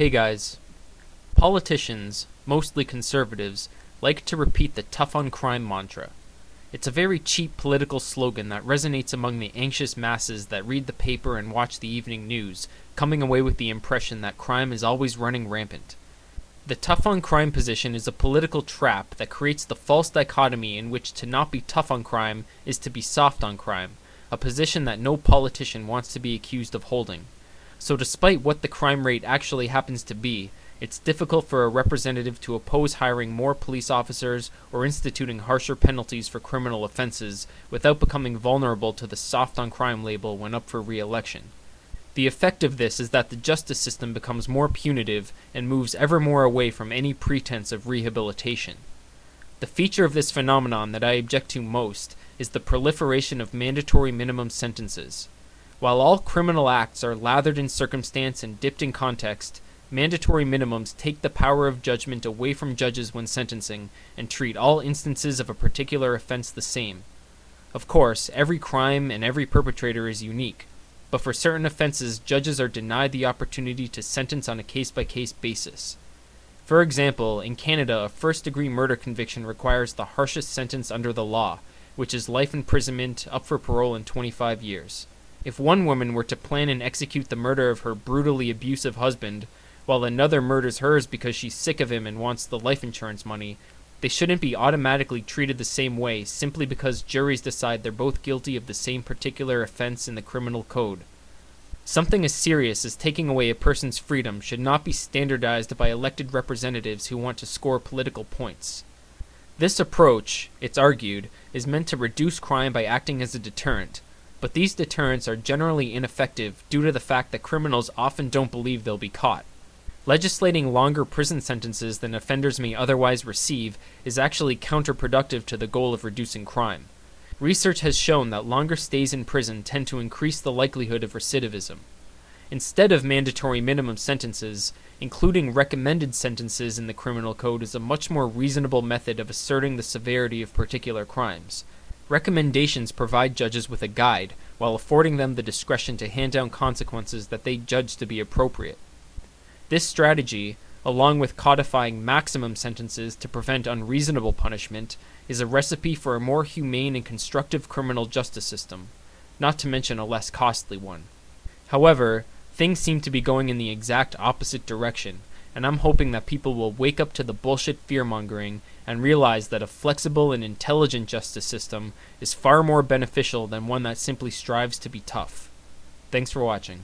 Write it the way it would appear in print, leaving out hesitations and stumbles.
Hey guys. Politicians, mostly conservatives, like to repeat the tough on crime mantra. It's a very cheap political slogan that resonates among the anxious masses that read the paper and watch the evening news, coming away with the impression that crime is always running rampant. The tough on crime position is a political trap that creates the false dichotomy in which to not be tough on crime is to be soft on crime, a position that no politician wants to be accused of holding. So despite what the crime rate actually happens to be, it's difficult for a representative to oppose hiring more police officers or instituting harsher penalties for criminal offenses without becoming vulnerable to the soft on crime label when up for re-election. The effect of this is that the justice system becomes more punitive and moves ever more away from any pretense of rehabilitation. The feature of this phenomenon that I object to most is the proliferation of mandatory minimum sentences. While all criminal acts are lathered in circumstance and dipped in context, mandatory minimums take the power of judgment away from judges when sentencing and treat all instances of a particular offense the same. Of course, every crime and every perpetrator is unique, but for certain offenses, judges are denied the opportunity to sentence on a case-by-case basis. For example, in Canada, a first-degree murder conviction requires the harshest sentence under the law, which is life imprisonment up for parole in 25 years. If one woman were to plan and execute the murder of her brutally abusive husband, while another murders hers because she's sick of him and wants the life insurance money, they shouldn't be automatically treated the same way simply because juries decide they're both guilty of the same particular offense in the criminal code. Something as serious as taking away a person's freedom should not be standardized by elected representatives who want to score political points. This approach, it's argued, is meant to reduce crime by acting as a deterrent, but these deterrents are generally ineffective due to the fact that criminals often don't believe they'll be caught. Legislating longer prison sentences than offenders may otherwise receive is actually counterproductive to the goal of reducing crime. Research has shown that longer stays in prison tend to increase the likelihood of recidivism. Instead of mandatory minimum sentences, including recommended sentences in the criminal code is a much more reasonable method of asserting the severity of particular crimes. Recommendations provide judges with a guide, while affording them the discretion to hand down consequences that they judge to be appropriate. This strategy, along with codifying maximum sentences to prevent unreasonable punishment, is a recipe for a more humane and constructive criminal justice system, not to mention a less costly one. However, things seem to be going in the exact opposite direction, and I'm hoping that people will wake up to the bullshit fear-mongering and realize that a flexible and intelligent justice system is far more beneficial than one that simply strives to be tough. Thanks for watching.